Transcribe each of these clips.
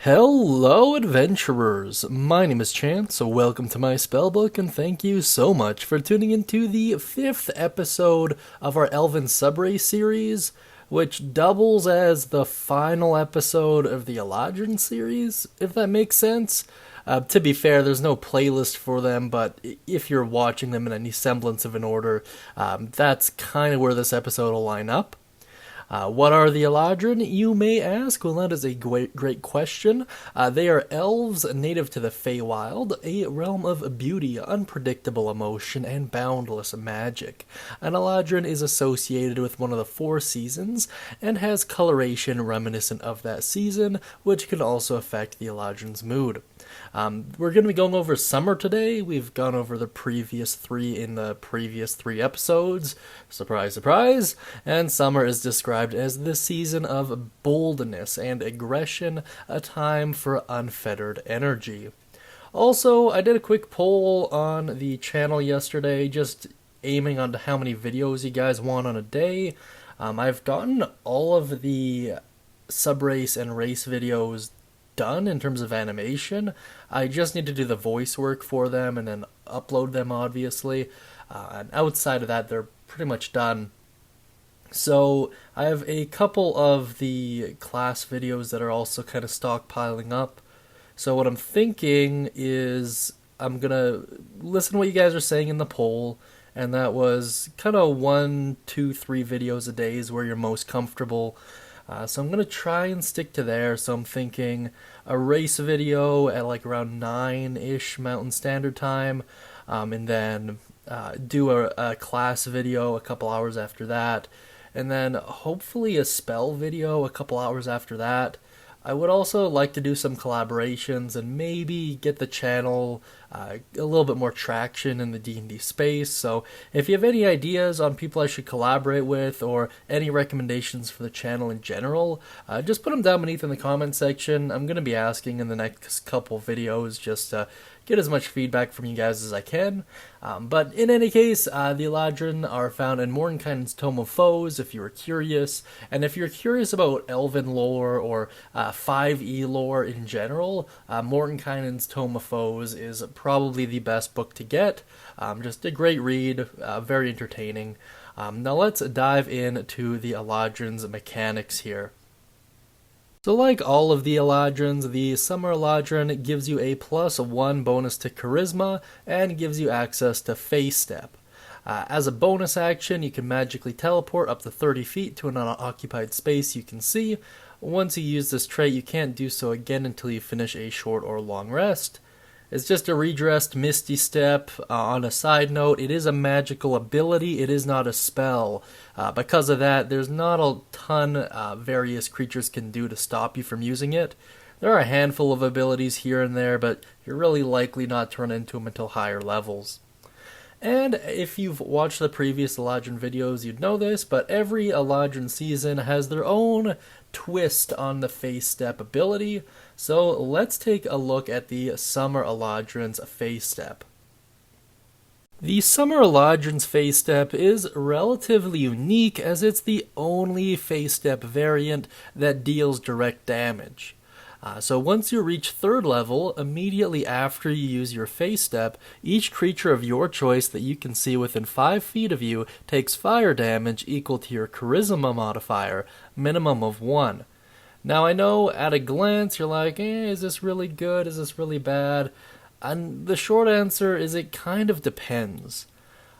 Hello, adventurers! My name is Chance, so welcome to my Spellbook, and thank you so much for tuning into the 5th episode of our Elven Subrace series, which doubles as the final episode of the Eladrin series, if that makes sense. To be fair, there's no playlist for them, but if you're watching them in any semblance of an order, that's kind of where this episode will line up. What are the Eladrin, you may ask? Well, that is a great question. They are elves native to the Feywild, a realm of beauty, unpredictable emotion, and boundless magic. An Eladrin is associated with one of the 4 seasons, and has coloration reminiscent of that season, which can also affect the Eladrin's mood. We're going to be going over summer today. We've gone over the previous 3 in the previous 3 episodes. Surprise, surprise. And summer is described as the season of boldness and aggression, a time for unfettered energy. Also, I did a quick poll on the channel yesterday, just aiming on how many videos you guys want on a day. I've gotten all of the subrace and race videos done in terms of animation. I just need to do the voice work for them and then upload them, obviously. And outside of that, they're pretty much done. So I have a couple of the class videos that are also kind of stockpiling up. So what I'm thinking is I'm going to listen to what you guys are saying in the poll, and that was kind of 1, 2, 3 videos a day is where you're most comfortable. So I'm going to try and stick to there. So I'm thinking a race video at like around 9-ish Mountain Standard Time, and then do a class video a couple hours after that, and then hopefully a spell video a couple hours after that. I would also like to do some collaborations and maybe get the channel a little bit more traction in the D&D space. So if you have any ideas on people I should collaborate with or any recommendations for the channel in general, just put them down beneath in the comment section. I'm going to be asking in the next couple videos just to get as much feedback from you guys as I can. But in any case, the Eladrin are found in Mordenkainen's Tome of Foes, if you were curious. And if you're curious about Elven lore or 5e lore in general, Mordenkainen's Tome of Foes is probably the best book to get. Just a great read, very entertaining. Now let's dive into the Eladrin's mechanics here. So like all of the Eladrins, the Summer Eladrin gives you a +1 bonus to Charisma and gives you access to Face Step. As a bonus action, you can magically teleport up to 30 feet to an unoccupied space you can see. Once you use this trait, you can't do so again until you finish a short or long rest. It's just a redressed Misty Step. On a side note, it is a magical ability, it is not a spell. Because of that, there's not a ton various creatures can do to stop you from using it. There are a handful of abilities here and there, but you're really likely not to run into them until higher levels. And if you've watched the previous Eladrin videos, you'd know this, but every Eladrin season has their own twist on the Face Step ability. So let's take a look at the Summer Eladrin's Face Step. The Summer Eladrin's Face Step is relatively unique as it's the only Face Step variant that deals direct damage. So once you reach 3rd level, immediately after you use your Face Step, each creature of your choice that you can see within 5 feet of you takes fire damage equal to your Charisma modifier, minimum of 1. Now I know at a glance you're like, is this really good, is this really bad? And the short answer is it kind of depends.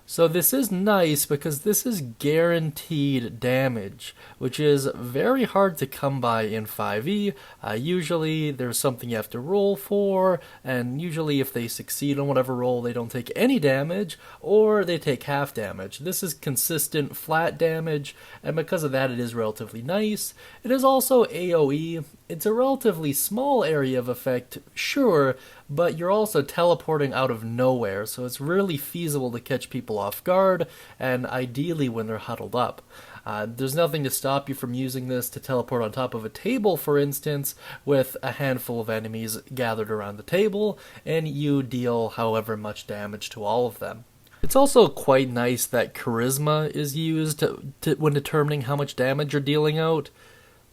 So this is nice because this is guaranteed damage, which is very hard to come by in 5e. Usually there's something you have to roll for, and usually if they succeed on whatever roll they don't take any damage, or they take half damage. This is consistent flat damage, and because of that it is relatively nice. It is also AoE. It's a relatively small area of effect, sure, but you're also teleporting out of nowhere, so it's really feasible to catch people off guard, and ideally when they're huddled up. There's nothing to stop you from using this to teleport on top of a table, for instance, with a handful of enemies gathered around the table, and you deal however much damage to all of them. It's also quite nice that Charisma is used when determining how much damage you're dealing out.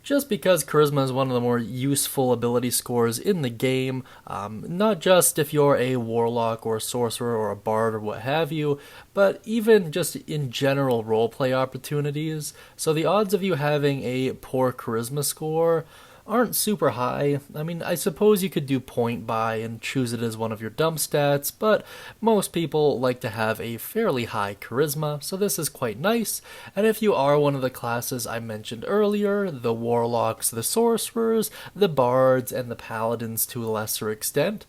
just because charisma is one of the more useful ability scores in the game, not just if you're a warlock or a sorcerer or a bard or what have you, but even just in general roleplay opportunities. So the odds of you having a poor charisma score aren't super high. I mean, I suppose you could do point buy and choose it as one of your dump stats, but most people like to have a fairly high charisma, so this is quite nice. And if you are one of the classes I mentioned earlier, the warlocks, the sorcerers, the bards, and the paladins to a lesser extent,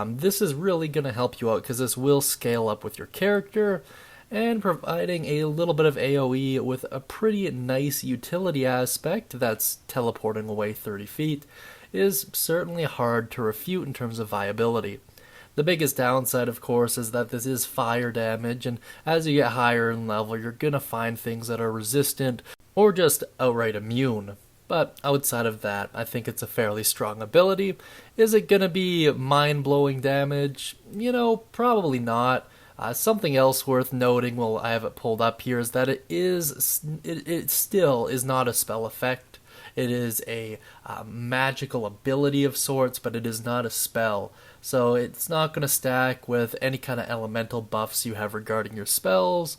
this is really going to help you out because this will scale up with your character, and providing a little bit of AoE with a pretty nice utility aspect that's teleporting away 30 feet is certainly hard to refute in terms of viability. The biggest downside, of course, is that this is fire damage, and as you get higher in level, you're gonna find things that are resistant or just outright immune. But outside of that, I think it's a fairly strong ability. Is it gonna be mind-blowing damage? Probably not. Something else worth noting, well, I have it pulled up here, is that it still is not a spell effect. It is a magical ability of sorts, but it is not a spell. So it's not going to stack with any kind of elemental buffs you have regarding your spells.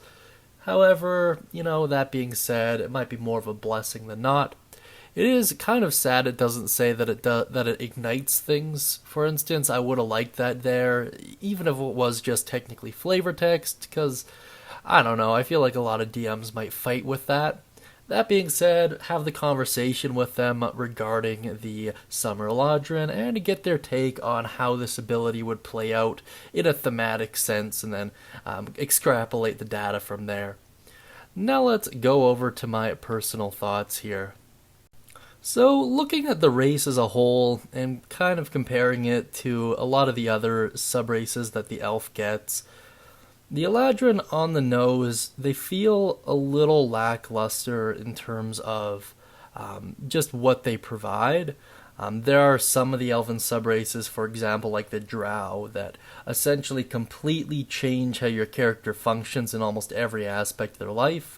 However, that being said, it might be more of a blessing than not. It is kind of sad it doesn't say that it ignites things. For instance, I would have liked that there, even if it was just technically flavor text, because, I don't know, I feel like a lot of DMs might fight with that. That being said, have the conversation with them regarding the Summer Eladrin and get their take on how this ability would play out in a thematic sense, and then extrapolate the data from there. Now let's go over to my personal thoughts here. So, looking at the race as a whole, and kind of comparing it to a lot of the other sub-races that the elf gets, the Eladrin on the nose, they feel a little lackluster in terms of just what they provide. There are some of the elven sub-races, for example, like the Drow, that essentially completely change how your character functions in almost every aspect of their life.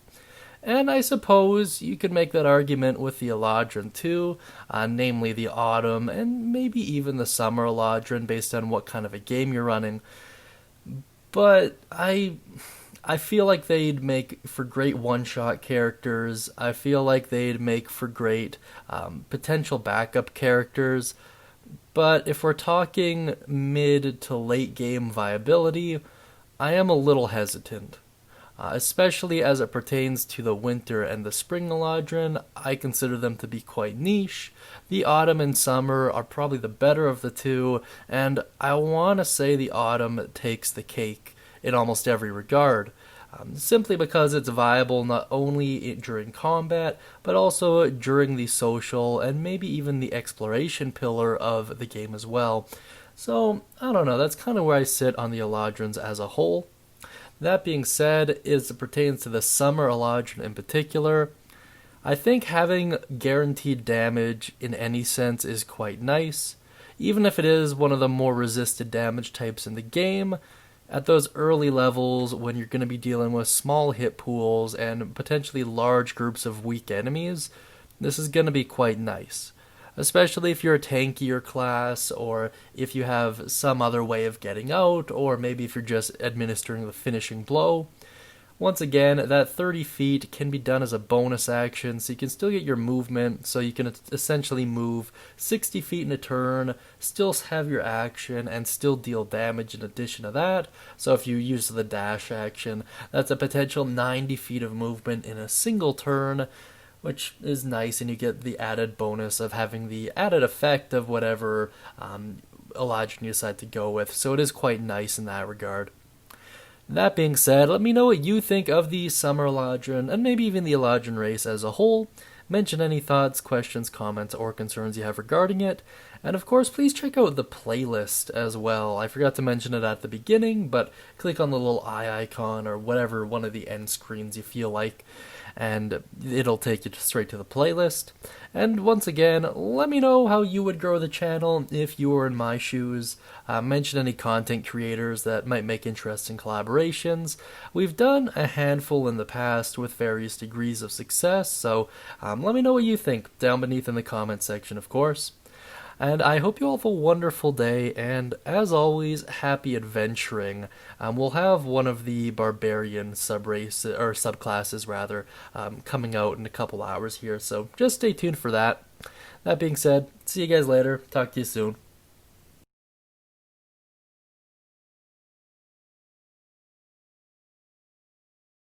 And I suppose you could make that argument with the Eladrin too, namely the Autumn, and maybe even the Summer Eladrin based on what kind of a game you're running. But I feel like they'd make for great one-shot characters. I feel like they'd make for great potential backup characters. But if we're talking mid to late game viability, I am a little hesitant. Especially as it pertains to the winter and the spring Eladrin, I consider them to be quite niche. The autumn and summer are probably the better of the two, and I want to say the autumn takes the cake in almost every regard. Simply because it's viable not only during combat, but also during the social and maybe even the exploration pillar of the game as well. So, I don't know, that's kind of where I sit on the Eladrins as a whole. That being said, as it pertains to the Summer Eladrin in particular, I think having guaranteed damage in any sense is quite nice. Even if it is one of the more resisted damage types in the game, at those early levels when you're going to be dealing with small hit pools and potentially large groups of weak enemies, this is going to be quite nice. Especially if you're a tankier class, or if you have some other way of getting out, or maybe if you're just administering the finishing blow. Once again, that 30 feet can be done as a bonus action, so you can still get your movement, so you can essentially move 60 feet in a turn, still have your action, and still deal damage in addition to that. So if you use the dash action, that's a potential 90 feet of movement in a single turn, which is nice, and you get the added bonus of having the added effect of whatever Eladrin you decide to go with, so it is quite nice in that regard. That being said, let me know what you think of the Summer Eladrin, and maybe even the Eladrin race as a whole. Mention any thoughts, questions, comments, or concerns you have regarding it, and of course, please check out the playlist as well. I forgot to mention it at the beginning, but click on the little eye icon or whatever one of the end screens you feel like, and it'll take you straight to the playlist. And once again, let me know how you would grow the channel if you were in my shoes. Mention any content creators that might make interesting collaborations. We've done a handful in the past with various degrees of success, so let me know what you think down beneath in the comment section, of course. And I hope you all have a wonderful day, and as always, happy adventuring. We'll have one of the barbarian subclasses rather, coming out in a couple hours here, so just stay tuned for that. That being said, see you guys later. Talk to you soon.